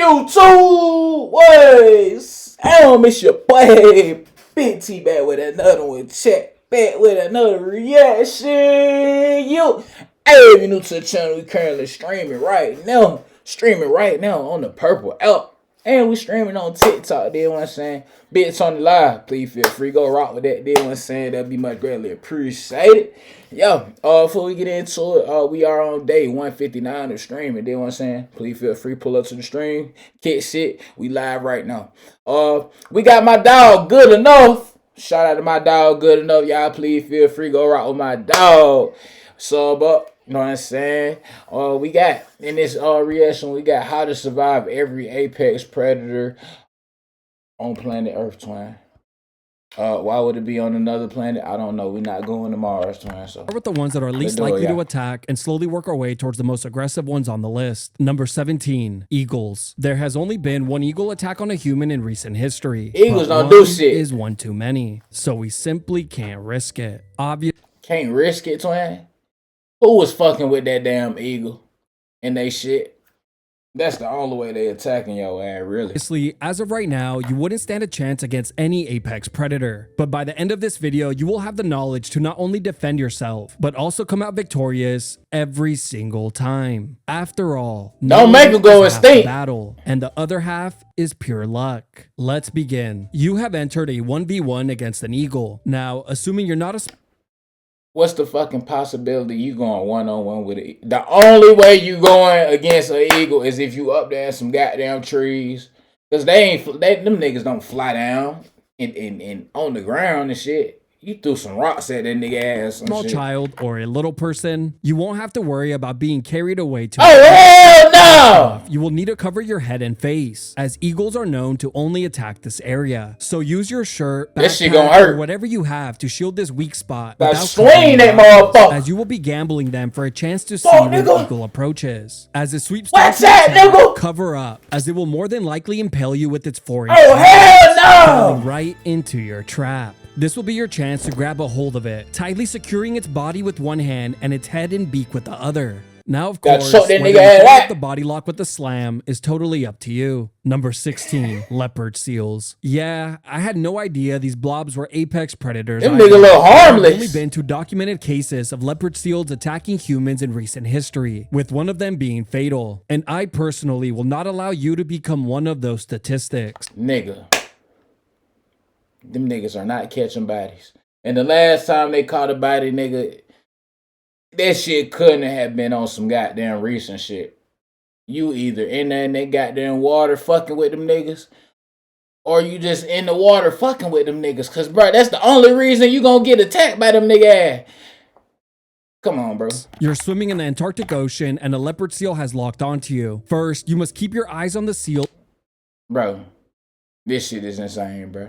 YouTube ways. I don't miss your boy. Big T back with another one. Check back with another reaction. You, hey, if you're new to the channel, we currently streaming right now. Streaming right now on the Purple app. And we streaming on TikTok, you know what I'm saying? Bits on the live. Please feel free, go rock with that, you know what I'm saying? That'd be much greatly appreciated. Yo, before we get into it, we are on day 159 of streaming, you know what I'm saying? Please feel free, pull up to the stream, kick shit. We live right now. We got my dog, Good Enough. Shout out to my dog, Good Enough. Y'all, please feel free, go rock with my dog. So, but you know what I'm saying? We got in this reaction, we got how to survive every apex predator on planet Earth, twin. Why would it be on another planet? I don't know. We're not going to Mars, twin. So start with the ones that are least likely to attack and slowly work our way towards the most aggressive ones on the list. Number 17, eagles. There has only been one eagle attack on a human in recent history. Eagles don't do shit. Is one too many, so we simply can't risk it. Can't risk it, twin. Who was fucking with that damn eagle and they shit? That's the only way they attacking your ass, really. Obviously, as of right now, you wouldn't stand a chance against any apex predator. But by the end of this video, you will have the knowledge to not only defend yourself, but also come out victorious every single time. After all, don't make them go extinct. Battle, and the other half is pure luck. Let's begin. You have entered a 1v1 against an eagle. Now, assuming you're not a what's the fucking possibility you going one-on-one with it? The only way you going against an eagle is if you up there in some goddamn trees. Cause them niggas don't fly down and on the ground and shit. You threw some rocks at that nigga ass. Small child or a little person, you won't have to worry about being carried away to hell no! You will need to cover your head and face, as eagles are known to only attack this area. So use your shirt, backpack, or whatever you have to shield this weak spot. Swing that motherfucker! As you will be gambling them for a chance to see when the eagle approaches. As it sweeps cover up, as it will more than likely impale you with its forehand. Oh hell no! Right into your trap. This will be your chance to grab a hold of it, tightly securing its body with one hand and its head and beak with the other. Now, of course, whether you get the body lock with the slam is totally up to you. Number 16, leopard seals. Yeah, I had no idea these blobs were apex predators. Them niggas look harmless. There have only been 2 documented cases of leopard seals attacking humans in recent history, with one of them being fatal. And I personally will not allow you to become one of those statistics. Nigga. Them niggas are not catching bodies. And the last time they caught a body, nigga, that shit couldn't have been on some goddamn recent shit. You either in there in that goddamn water fucking with them niggas, or you just in the water fucking with them niggas. Cause, bro, that's the only reason you gonna get attacked by them nigga ass. Come on, bro. You're swimming in the Antarctic Ocean and a leopard seal has locked onto you. First, you must keep your eyes on the seal. Bro, this shit is insane, bro.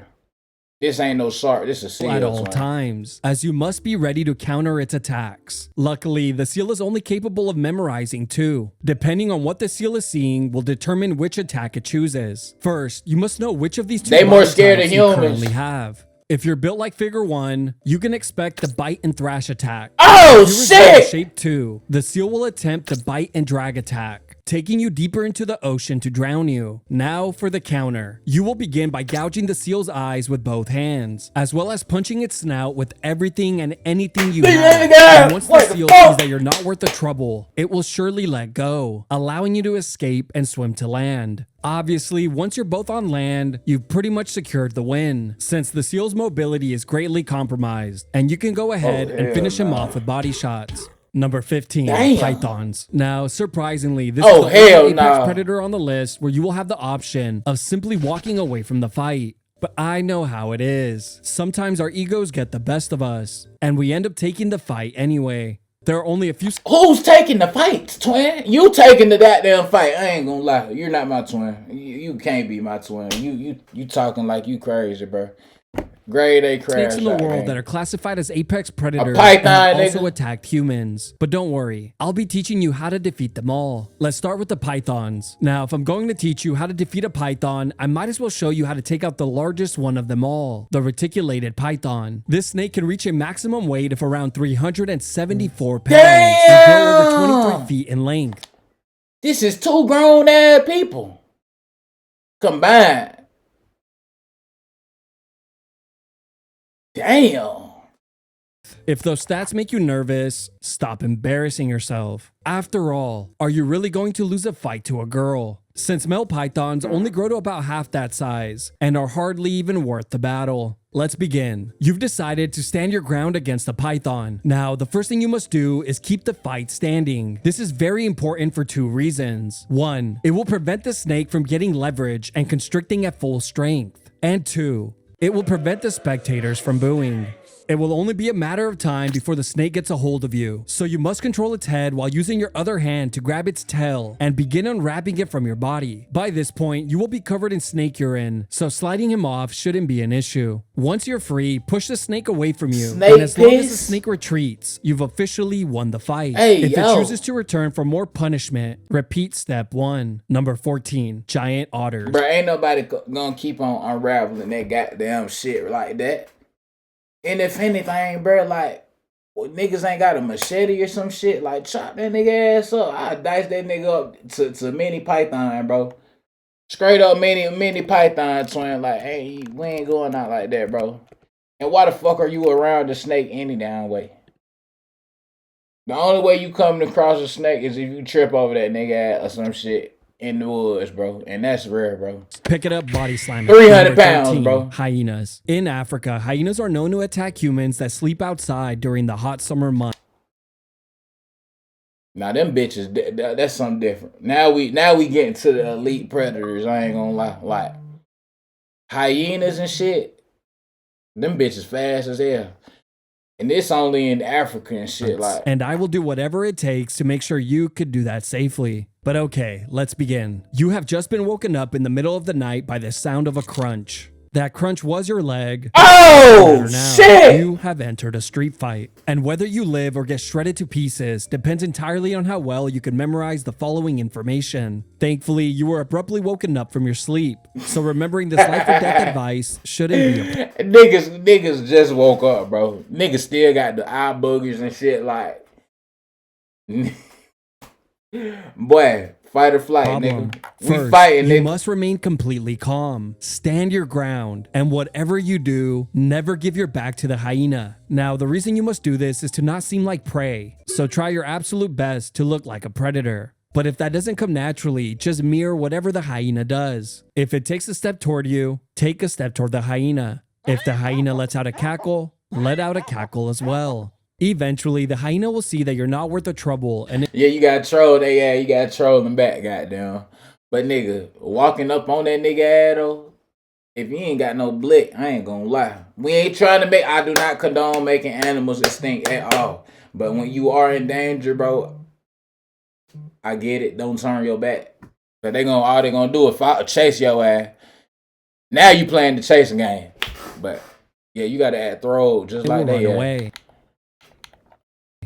This ain't no shark, this is a seal. At all times, as you must be ready to counter its attacks. Luckily, the seal is only capable of memorizing 2. Depending on what the seal is seeing will determine which attack it chooses. First, you must know which of these 2 they more scared of humans. You currently have. If you're built like figure 1, you can expect the bite and thrash attack. Oh shit! Shape 2, the seal will attempt the bite and drag attack, taking you deeper into the ocean to drown you. Now for the counter. You will begin by gouging the seal's eyes with both hands, as well as punching its snout with everything and anything you have. And once the seal sees that you're not worth the trouble, it will surely let go, allowing you to escape and swim to land. Obviously, once you're both on land, you've pretty much secured the win, since the seal's mobility is greatly compromised, and you can go ahead and finish him off with body shots. Number 15, pythons. Now, surprisingly, this is the only apex predator on the list where you will have the option of simply walking away from the fight. But I know how it is. Sometimes our egos get the best of us, and we end up taking the fight anyway. There are only a few. Who's taking the fight, twin? You taking the goddamn fight. I ain't gonna lie. You're not my twin. You can't be my twin. You talking like you crazy, bro. Grade A crash. Snakes in the world that are classified as apex predators and also attacked humans. But don't worry, I'll be teaching you how to defeat them all. Let's start with the pythons. Now, if I'm going to teach you how to defeat a python, I might as well show you how to take out the largest one of them all, the reticulated python. This snake can reach a maximum weight of around 374 pounds and grow over 23 feet in length. This is 2 grown ass people. combined. Damn. If those stats make you nervous, stop embarrassing yourself. After all, are you really going to lose a fight to a girl? Since male pythons only grow to about half that size and are hardly even worth the battle. Let's begin. You've decided to stand your ground against a python. Now, the first thing you must do is keep the fight standing. This is very important for 2 reasons. 1, it will prevent the snake from getting leverage and constricting at full strength. And 2, it will prevent the spectators from booing. It will only be a matter of time before the snake gets a hold of you, so you must control its head while using your other hand to grab its tail and begin unwrapping it from your body. By this point, you will be covered in snake urine, so sliding him off shouldn't be an issue. Once you're free, push the snake away from you, Snake and as long as the piss? snake retreats, you've officially won the fight. Hey, if yo. it chooses to return for more punishment, repeat step 1. Number 14, giant otters. Bro, ain't nobody gonna keep on unraveling that goddamn shit like that. And if anything, bro, like, well, niggas ain't got a machete or some shit, like, chop that nigga ass up. I dice that nigga up to mini python, bro. Straight up mini python twin, like, hey, we ain't going out like that, bro. And why the fuck are you around the snake any damn way? The only way you come across a snake is if you trip over that nigga ass or some shit in the woods, bro. And that's rare, bro. Pick it up, body slam. 300 Number pounds, 13, bro. Hyenas. In Africa, hyenas are known to attack humans that sleep outside during the hot summer months. Now them bitches, that's something different. Now we getting to the elite predators. I ain't gonna lie, like hyenas and shit. Them bitches fast as hell, and it's only in Africa and shit. Like, And I will do whatever it takes to make sure you could do that safely. But okay, let's begin. You have just been woken up in the middle of the night by the sound of a crunch. That crunch was your leg. oh Now, shit! you have entered a street fight. And whether you live or get shredded to pieces depends entirely on how well you can memorize the following information. Thankfully, you were abruptly woken up from your sleep, so remembering this life or death advice shouldn't be a Niggas just woke up, bro. Niggas still got the eye boogers and shit. Like, boy, fight or flight, problem. nigga. We First, fighting, you nigga. must remain completely calm. Stand your ground, and whatever you do, never give your back to the hyena. Now, the reason you must do this is to not seem like prey, so try your absolute best to look like a predator. But if that doesn't come naturally, just mirror whatever the hyena does. If it takes a step toward you, take a step toward the hyena. If the hyena lets out a cackle, let out a cackle as well. Eventually, the hyena will see that you're not worth the trouble, and Yeah, you got trolled. Yeah, you got trolled them back, goddamn. But nigga, walking up on that nigga ass though, if you ain't got no blick, I ain't gonna lie. We ain't trying to make. I do not condone making animals extinct at all. But when you are in danger, bro, I get it. Don't turn your back. But all they gonna do is chase your ass. Now you playing the chasing game. But yeah, you gotta act throw just it like will that. run away,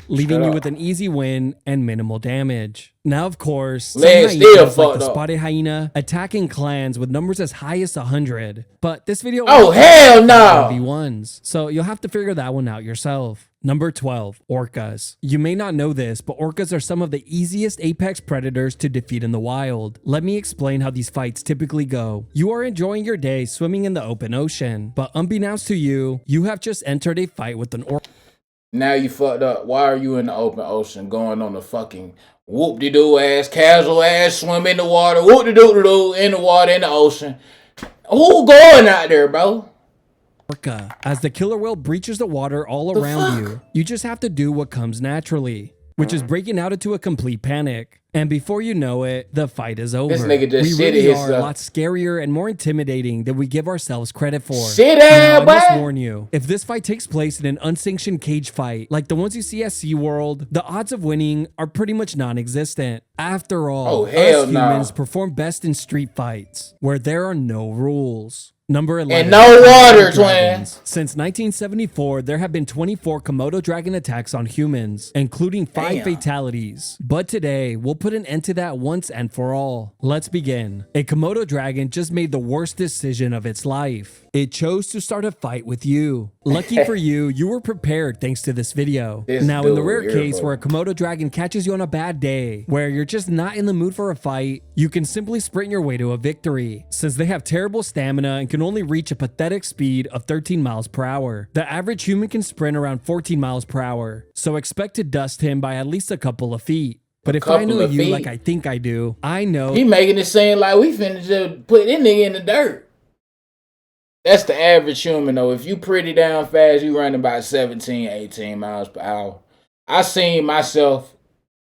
leaving Shut you up. with an easy win and minimal damage. Now, of course, some Legs hyenas, still like fucked the up. spotted hyena, attack in clans with numbers as high as 100. But this video Oh hell no! 1v1s, so you'll have to figure that one out yourself. Number 12, orcas. You may not know this, but orcas are some of the easiest apex predators to defeat in the wild. Let me explain how these fights typically go. You are enjoying your day swimming in the open ocean, but unbeknownst to you, you have just entered a fight with an orca. Now you fucked up. Why are you in the open ocean going on the fucking whoop-de-doo ass, casual ass swim in the water, whoop-de-doo-de-doo in the water, in the ocean? Who going out there, bro? Orca. As the killer whale breaches the water all around you, you just have to do what comes naturally, which is breaking out into a complete panic. And before you know it, the fight is over. This nigga just we shitted really are a himself. lot scarier and more intimidating than we give ourselves credit for. Shit Now, ass, I must boy. warn you, if this fight takes place in an unsanctioned cage fight, like the ones you see at SeaWorld, the odds of winning are pretty much non-existent. After all, Oh, hell us no. humans perform best in street fights, where there are no rules. Number 11. And no water, dragons. twin. Since 1974, there have been 24 Komodo dragon attacks on humans, including 5 Damn. fatalities. But today, we'll put an end to that once and for all. Let's begin. A Komodo dragon just made the worst decision of its life. It chose to start a fight with you. Lucky for you, you were prepared thanks to this video. Now, in the rare case where a Komodo dragon catches you on a bad day, where you're just not in the mood for a fight, you can simply sprint your way to a victory, since they have terrible stamina and can only reach a pathetic speed of 13 miles per hour. The average human can sprint around 14 miles per hour, so expect to dust him by at least a couple of feet. But if I know you like I think I do, I know he making it seem like we finna just put this nigga in the dirt. That's the average human though. If you pretty down fast, you run about 17, 18 miles per hour. I seen myself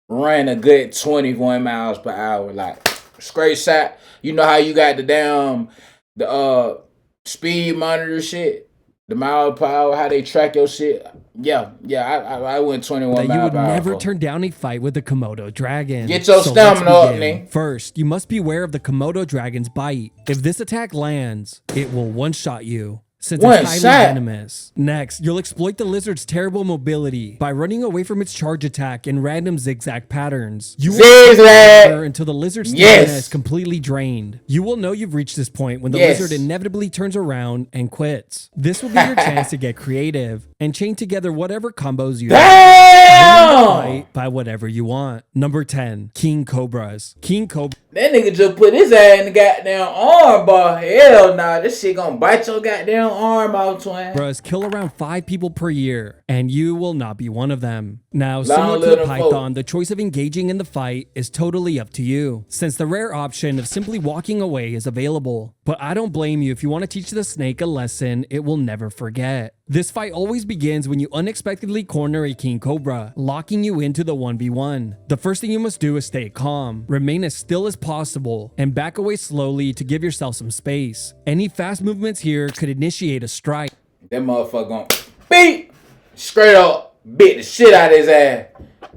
run a good 21 miles per hour, like straight shot. You know how you got the speed monitor shit, the mile per hour, how they track your shit. Yeah, I went 21 miles per hour. You would never turn down a fight with a Komodo dragon. Get your stamina up, nigga. First, you must beware of the Komodo dragon's bite. If this attack lands, it will one-shot you, since it's highly venomous. Next, you'll exploit the lizard's terrible mobility by running away from its charge attack in random zigzag patterns. You will zigzag until the lizard's stamina is completely drained. You will know you've reached this point when the lizard inevitably turns around and quits. This will be your chance to get creative and chain together whatever combos you have by whatever you want. Number 10, King Cobras. King Cobra. That nigga just put his ass in the goddamn arm bar. Hell nah, this shit gonna bite your goddamn arm out, twin. Cobras kill around 5 people per year, and you will not be one of them. Now, similar to the python, the choice of engaging in the fight is totally up to you, since the rare option of simply walking away is available. But I don't blame you if you want to teach the snake a lesson it will never forget. This fight always begins when you unexpectedly corner a king cobra, locking you into the 1v1. The first thing you must do is stay calm, remain as still as possible, and back away slowly to give yourself some space. Any fast movements here could initiate a strike. That motherfucker gon' beat straight up, beat the shit out of his ass.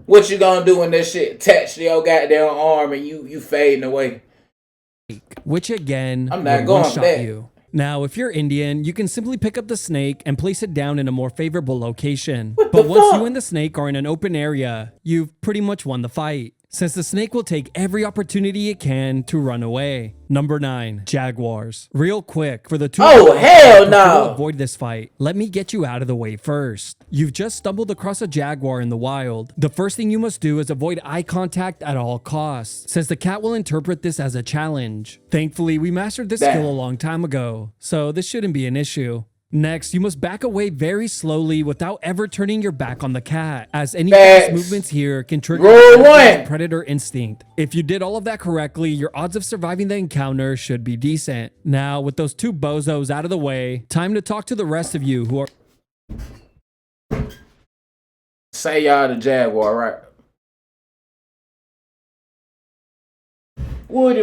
What you gonna do when that shit attached to your goddamn arm and you fading away? Which again, I'm not going for that. You. Now, if you're Indian, you can simply pick up the snake and place it down in a more favorable location. But once you and the snake are in an open area, you've pretty much won the fight, since the snake will take every opportunity it can to run away. Number 9, Jaguars. Real quick, for the two hell no! Avoid this fight, let me get you out of the way first. You've just stumbled across a jaguar in the wild. The first thing you must do is avoid eye contact at all costs, since the cat will interpret this as a challenge. Thankfully, we mastered this skill a long time ago, so this shouldn't be an issue. Next, you must back away very slowly without ever turning your back on the cat, as any fast movements here can trigger predator instinct. If you did all of that correctly, your odds of surviving the encounter should be decent. Now, with those two bozos out of the way, time to talk to the rest of you who are... Say y'all the jaguar, right? Woody.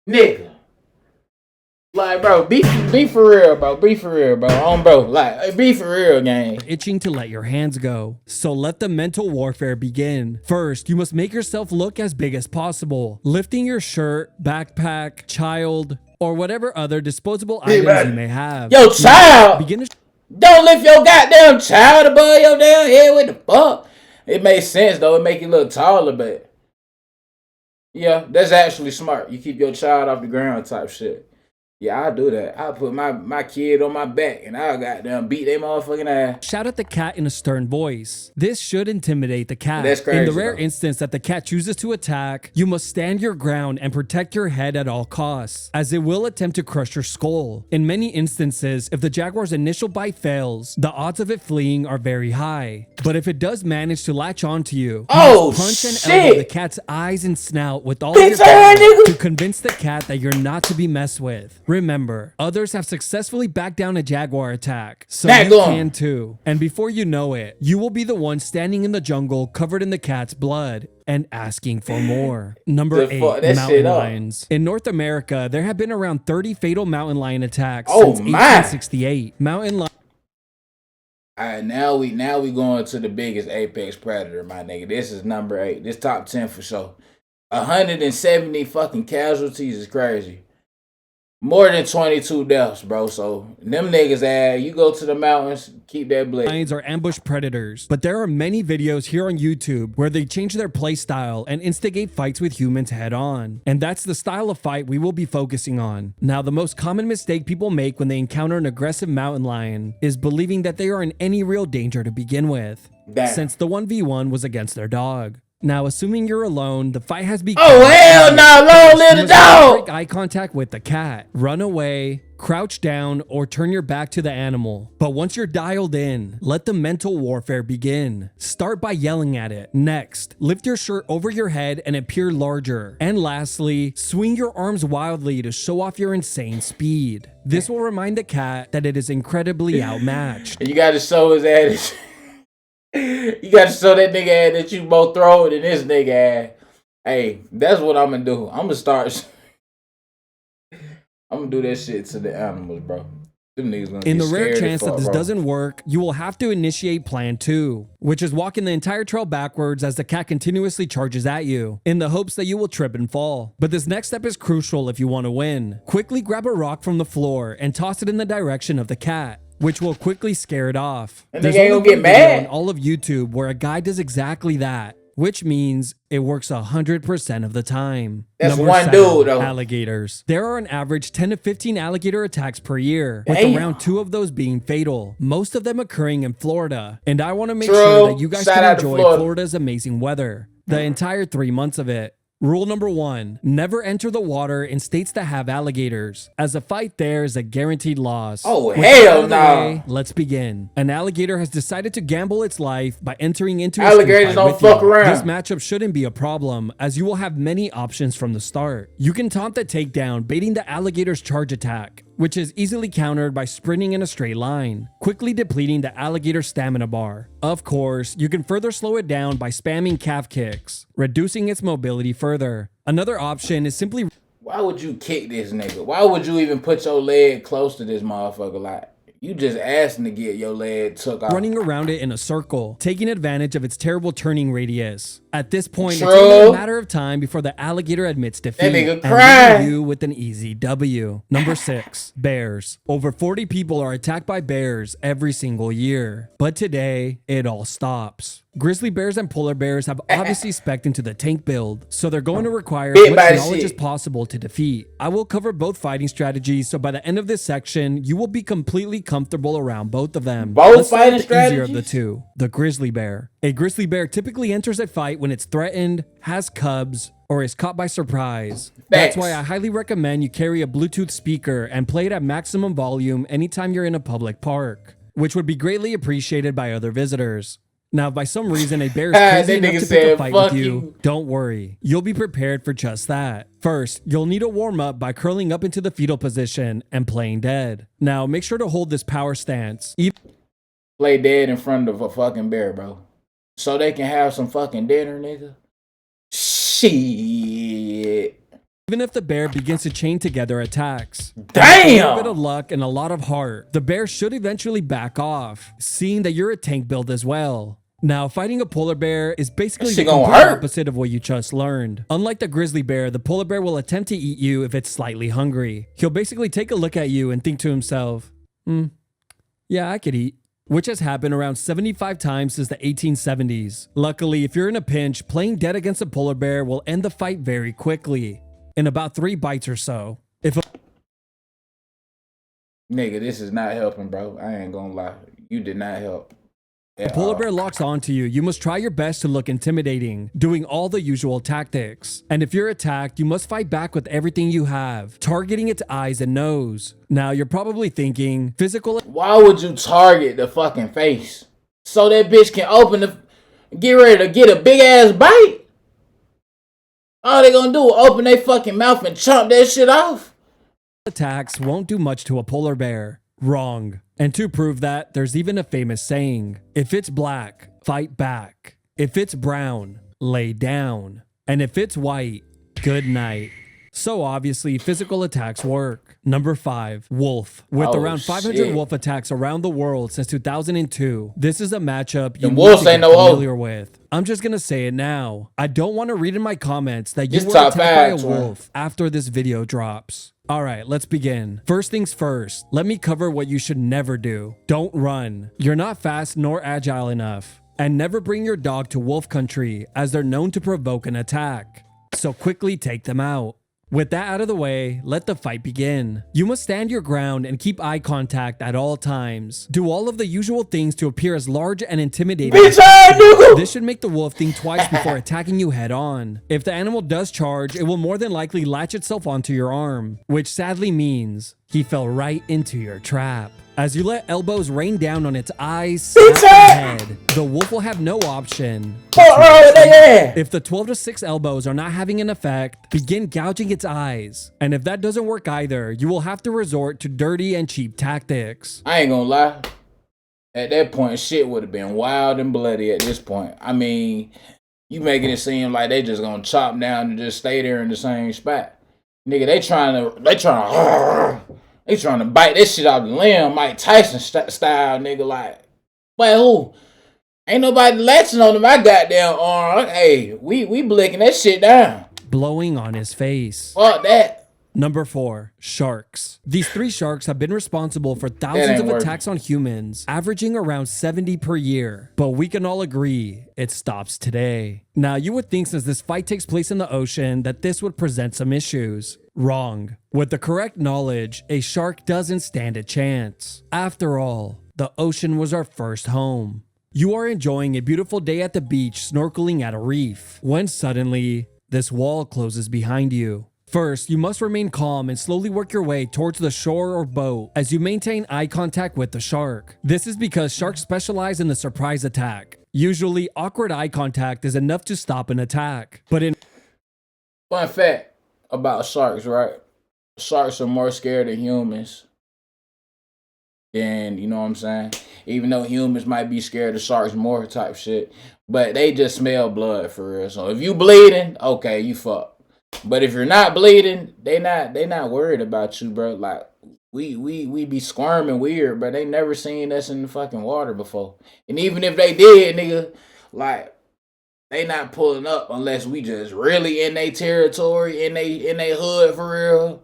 Nigga. Like, bro, be for real, bro. Be for real, bro. Bro. Like, be for real, gang. Itching to let your hands go. So let the mental warfare begin. First, you must make yourself look as big as possible. Lifting your shirt, backpack, child, or whatever other disposable items you may have. Yo, child! Don't lift your goddamn child above your damn head. What the fuck? It makes sense, though. It make you look taller, but... yeah, that's actually smart. You keep your child off the ground type shit. Yeah, I'll do that. I'll put my kid on my back and I'll goddamn beat their motherfucking ass. Shout at the cat in a stern voice. This should intimidate the cat. That's crazy. In the rare instance that the cat chooses to attack, you must stand your ground and protect your head at all costs, as it will attempt to crush your skull. In many instances, if the jaguar's initial bite fails, the odds of it fleeing are very high. But if it does manage to latch onto you, punch and elbow the cat's eyes and snout with all of your power to convince the cat that you're not to be messed with. Remember, others have successfully backed down a jaguar attack, so you can too. And before you know it, you will be the one standing in the jungle covered in the cat's blood and asking for more. Number 8, mountain lions. In North America, there have been around 30 fatal mountain lion attacks since 1868. Mountain lion. Alright, now we going to the biggest apex predator, my nigga. This is number 8. This top 10 for sure. 170 fucking casualties is crazy. More than 22 deaths, bro. So them niggas ass, you go to the mountains, keep that blade. Lions are ambush predators, but there are many videos here on YouTube where they change their play style and instigate fights with humans head on. And that's the style of fight we will be focusing on. Now, the most common mistake people make when they encounter an aggressive mountain lion is believing that they are in any real danger to begin with, since the 1v1 was against their dog. Now, assuming you're alone, the fight has begun. Oh, hell no, long live the dog! Break eye contact with the cat, run away, crouch down, or turn your back to the animal. But once you're dialed in, let the mental warfare begin. Start by yelling at it. Next, lift your shirt over your head and appear larger. And lastly, swing your arms wildly to show off your insane speed. This will remind the cat that it is incredibly outmatched. You gotta show his ass. You gotta show that nigga ass that you both throw it in this nigga ass. Hey, that's what I'm gonna do. I'm gonna start. I'm gonna do that shit to the animals, bro. Them niggas gonna In get the rare scared chance as fuck, that this bro. doesn't work, you will have to initiate plan 2, which is walking the entire trail backwards as the cat continuously charges at you, in the hopes that you will trip and fall. But this next step is crucial if you want to win. Quickly grab a rock from the floor and toss it in the direction of the cat, which will quickly scare it off. And There's they ain't only gonna one get video mad. on all of YouTube where a guy does exactly that, which means it works 100% of the time. That's Number one 7, dude, though. alligators. There are an average 10 to 15 alligator attacks per year, with Damn. around 2 of those being fatal, most of them occurring in Florida. And I want to make True. sure that you guys Shout can out to enjoy Florida. Florida's amazing weather, the entire 3 months of it. Rule number 1, never enter the water in states that have alligators, as a fight there is a guaranteed loss. Oh, With hell that out of the no. way, let's begin. An alligator has decided to gamble its life by entering into a Alligators street fight don't with fuck you. around. This matchup shouldn't be a problem, as you will have many options from the start. You can taunt the takedown, baiting the alligator's charge attack, which is easily countered by sprinting in a straight line, quickly depleting the alligator's stamina bar. Of course, you can further slow it down by spamming calf kicks, reducing its mobility further. Another option is simply Why would you kick this nigga? Why would you even put your leg close to this motherfucker? Like, you just asking to get your leg took off. running around it in a circle, taking advantage of its terrible turning radius. At this point, True. it's only a matter of time before the alligator admits defeat nigga and cry. leaving you with an easy W. Number 6, bears. Over 40 people are attacked by bears every single year. But today, it all stops. Grizzly bears and polar bears have obviously spec'd into the tank build, so they're going to require as Bit much by the knowledge shit. as possible to defeat. I will cover both fighting strategies, so by the end of this section, you will be completely comfortable around both of them. Both Let's start with fighting the easier of the strategies? two, the grizzly bear. A grizzly bear typically enters a fight when it's threatened, has cubs, or is caught by surprise. That's Facts. why I highly recommend you carry a Bluetooth speaker and play it at maximum volume anytime you're in a public park, which would be greatly appreciated by other visitors. Now, if by some reason a bear is crazy That enough nigga to pick a said, fight with "Fuck you, you." don't worry. You'll be prepared for just that. First, you'll need to warm up by curling up into the fetal position and playing dead. Now, make sure to hold this power stance. Play dead in front of a fucking bear, bro. So they can have some fucking dinner, nigga. Shit. Even if the bear begins to chain together attacks. With a little bit of Damn. luck and a lot of heart, the bear should eventually back off, seeing that you're a tank build as well. Now, fighting a polar bear is basically That the shit gonna complete hurt. opposite of what you just learned. Unlike the grizzly bear, the polar bear will attempt to eat you if it's slightly hungry. He'll basically take a look at you and think to himself, yeah, I could eat. Which has happened around 75 times since the 1870s. Luckily, if you're in a pinch, playing dead against a polar bear will end the fight very quickly, in about 3 bites or so. If a Nigga, this is not helping, bro. I ain't gonna lie. You did not help. The polar bear locks onto you, you must try your best to look intimidating, doing all the usual tactics. And if you're attacked, you must fight back with everything you have, targeting its eyes and nose. Now, you're probably thinking, physical Why would you target the fucking face? So that bitch can open the... Get ready to get a big ass bite? All they gonna do is open their fucking mouth and chomp that shit off? attacks won't do much to a polar bear. Wrong. And to prove that, there's even a famous saying, if it's black, fight back. If it's brown, lay down. And if it's white, good night. So obviously, physical attacks work. Number 5, wolf. With Oh, around 500 shit. wolf attacks around the world since 2002, this is a matchup you Them need wolves to ain't get no hope. familiar with. I'm just gonna say it now. I don't want to read in my comments that you This were top attacked by a five, twin. wolf after this video drops. Alright, let's begin. First things first, let me cover what you should never do. Don't run. You're not fast nor agile enough. And never bring your dog to wolf country, as they're known to provoke an attack. So quickly take them out. With that out of the way, let the fight begin. You must stand your ground and keep eye contact at all times. Do all of the usual things to appear as large and intimidating. This should make the wolf think twice before attacking you head on. If the animal does charge, it will more than likely latch itself onto your arm, which sadly means he fell right into your trap. As you let elbows rain down on its eyes, snap, and head, the wolf will have no option. If the 12 to 6 elbows are not having an effect, begin gouging its eyes. And if that doesn't work either, you will have to resort to dirty and cheap tactics. I ain't gonna lie. At that point, shit would have been wild and bloody at this point. I mean, you making it seem like they just gonna chop down and just stay there in the same spot. Nigga, they trying to bite this shit off the limb, Mike Tyson style, nigga. Like, but who? Ain't nobody latching on my goddamn arm. Hey, we blicking that shit down. Blowing on his face. Fuck that. Number 4, sharks. These 3 sharks have been responsible for thousands of attacks on humans, averaging around 70 per year. But we can all agree, it stops today. Now, you would think since this fight takes place in the ocean that this would present some issues. Wrong. With the correct knowledge, a shark doesn't stand a chance. After all, the ocean was our first home. You are enjoying a beautiful day at the beach snorkeling at a reef, when suddenly, this wall closes behind you. First, you must remain calm and slowly work your way towards the shore or boat as you maintain eye contact with the shark. This is because sharks specialize in the surprise attack. Usually, awkward eye contact is enough to stop an attack. But in fun fact about sharks, right? Sharks are more scared of humans than, you know what I'm saying? Even though humans might be scared of sharks more type shit. But they just smell blood for real. So if you bleeding, okay, you fuck. But if you're not bleeding, they not worried about you, bro. Like we be squirming weird, but they never seen us in the fucking water before. And even if they did, nigga, like they not pulling up unless we just really in their territory, in they hood for real.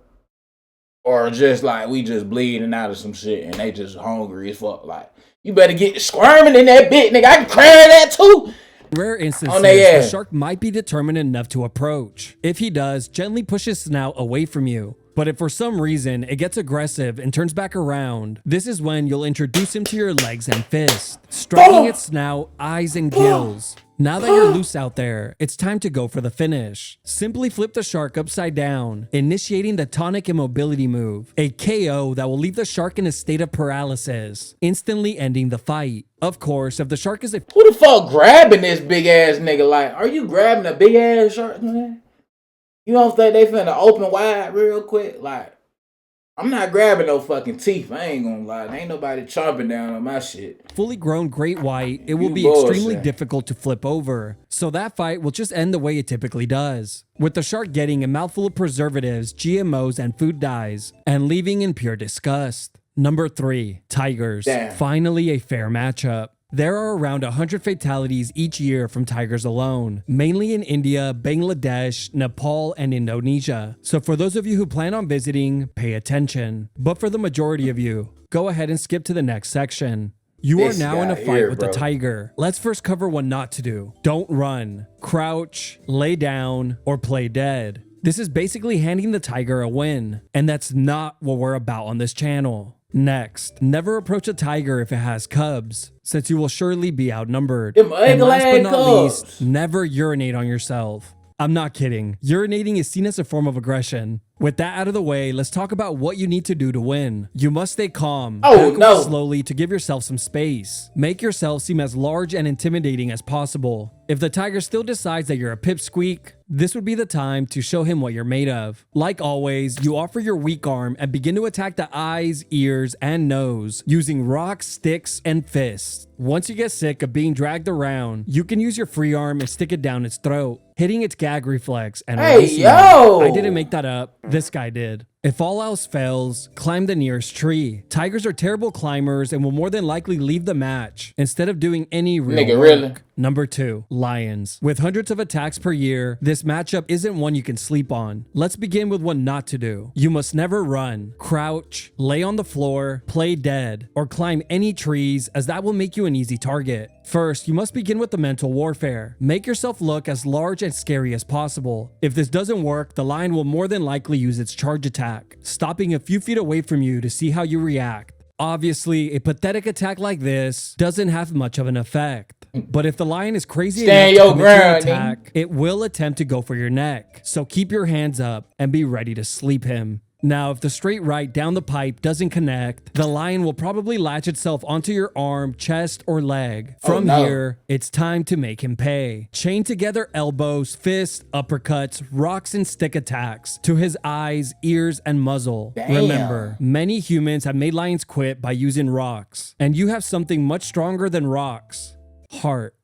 Or just like we just bleeding out of some shit and they just hungry as fuck. Like, you better get squirming in that bit, nigga. I can cry that too. Rare instances, the shark might be determined enough to approach. If he does, gently push his snout away from you. But if for some reason it gets aggressive and turns back around, this is when you'll introduce him to your legs and fists, striking its snout, eyes, and gills. Now that you're loose out there, it's time to go for the finish. Simply flip the shark upside down, initiating the tonic immobility move, a KO that will leave the shark in a state of paralysis, instantly ending the fight. Of course, if the shark is a— Who the fuck grabbing this big ass nigga? Like, are you grabbing a big ass shark, man? You don't think they finna open wide real quick? Like, I'm not grabbing no fucking teeth. I ain't gonna lie. There ain't nobody chomping down on my shit. Fully grown great white, it will be extremely difficult to flip over. So that fight will just end the way it typically does, with the shark getting a mouthful of preservatives, GMOs, and food dyes, and leaving in pure disgust. Number 3, tigers. Damn. Finally a fair matchup. There are around 100 fatalities each year from tigers alone, mainly in India, Bangladesh, Nepal, and Indonesia. So for those of you who plan on visiting, pay attention. But for the majority of you, go ahead and skip to the next section. You are now in a fight with a tiger. Let's first cover what not to do. Don't run, crouch, lay down, or play dead. This is basically handing the tiger a win, and that's not what we're about on this channel. Next, never approach a tiger if it has cubs, since you will surely be outnumbered. And last but not least, never urinate on yourself. I'm not kidding. Urinating is seen as a form of aggression. With that out of the way, let's talk about what you need to do to win. You must stay calm. Back away slowly to give yourself some space. Make yourself seem as large and intimidating as possible. If the tiger still decides that you're a pipsqueak, this would be the time to show him what you're made of. Like always, you offer your weak arm and begin to attack the eyes, ears, and nose using rocks, sticks, and fists. Once you get sick of being dragged around, you can use your free arm and stick it down its throat, hitting its gag reflex and releasing it. I didn't make that up. This guy did. If all else fails, climb the nearest tree. Tigers are terrible climbers and will more than likely leave the match instead of doing any real Nigga, work. really? Number 2, lions. With hundreds of attacks per year, this matchup isn't one you can sleep on. Let's begin with what not to do. You must never run, crouch, lay on the floor, play dead, or climb any trees, as that will make you an easy target. First, you must begin with the mental warfare. Make yourself look as large and scary as possible. If this doesn't work, the lion will more than likely use its charge attack, stopping a few feet away from you to see how you react. Obviously, a pathetic attack like this doesn't have much of an effect. But if the lion is crazy Stand enough your to commit to an ground, attack, it will attempt to go for your neck. So keep your hands up and be ready to sleep him. Now, if the straight right down the pipe doesn't connect, the lion will probably latch itself onto your arm, chest, or leg. From here, it's time to make him pay. Chain together elbows, fists, uppercuts, rocks, and stick attacks to his eyes, ears, and muzzle. Damn. Remember, many humans have made lions quit by using rocks, and you have something much stronger than rocks: heart.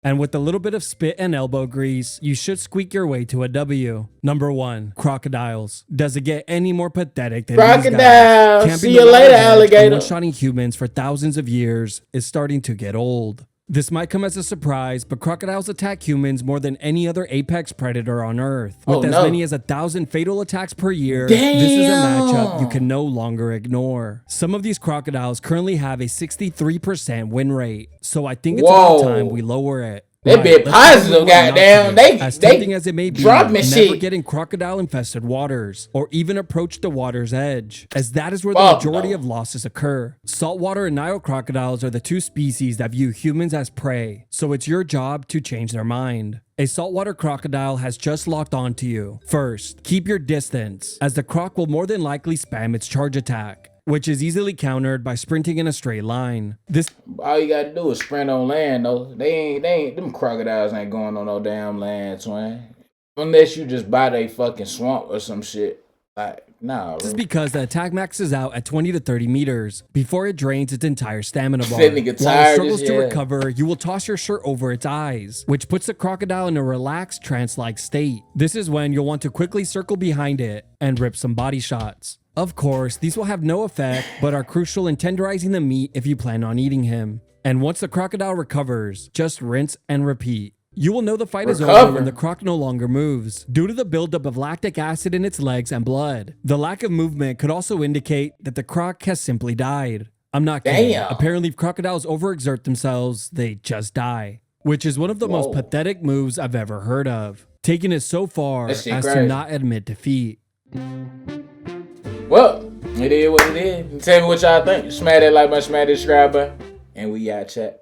And with a little bit of spit and elbow grease, you should squeak your way to a W. Number 1, crocodiles. Does it get any more pathetic than Crocodile. these guys? Camping See the you later, water's edge and alligator. one-shotting humans for thousands of years is starting to get old. This might come as a surprise, but crocodiles attack humans more than any other apex predator on Earth. With as many as 1,000 fatal attacks per year, this is a matchup you can no longer ignore. Some of these crocodiles currently have a 63% win rate, so I think it's about time we lower it. They Right, be let's positive, begin with what not to goddamn. do. As tempting as it may be, dropping never shit. get in crocodile-infested waters, or even approach the water's edge, as that is where the Fuck majority no. of losses occur. Saltwater and Nile crocodiles are the two species that view humans as prey, so it's your job to change their mind. A saltwater crocodile has just locked onto you. First, keep your distance, as the croc will more than likely spam its charge attack, which is easily countered by sprinting in a straight line. This All you gotta do is sprint on land, though. They ain't, them crocodiles ain't going on no damn land, twin. Unless you just buy they fucking swamp or some shit. Like, nah, is bro. because the attack maxes out at 20 to 30 meters before it drains its entire stamina bar. That nigga While it tired struggles as to hell. recover, you will toss your shirt over its eyes, which puts the crocodile in a relaxed trance-like state. This is when you'll want to quickly circle behind it and rip some body shots. Of course, these will have no effect, but are crucial in tenderizing the meat if you plan on eating him. And once the crocodile recovers, just rinse and repeat. You will know the fight is over when the croc no longer moves, due to the buildup of lactic acid in its legs and blood. The lack of movement could also indicate that the croc has simply died. I'm not kidding. Damn. Apparently, if crocodiles overexert themselves, they just die. Which is one of the most pathetic moves I've ever heard of, taking it so far That as shit to crazy. not admit defeat. Well, it is what it is. Tell me what y'all think. Smash that like button, smash that subscribe button. And we out, chat.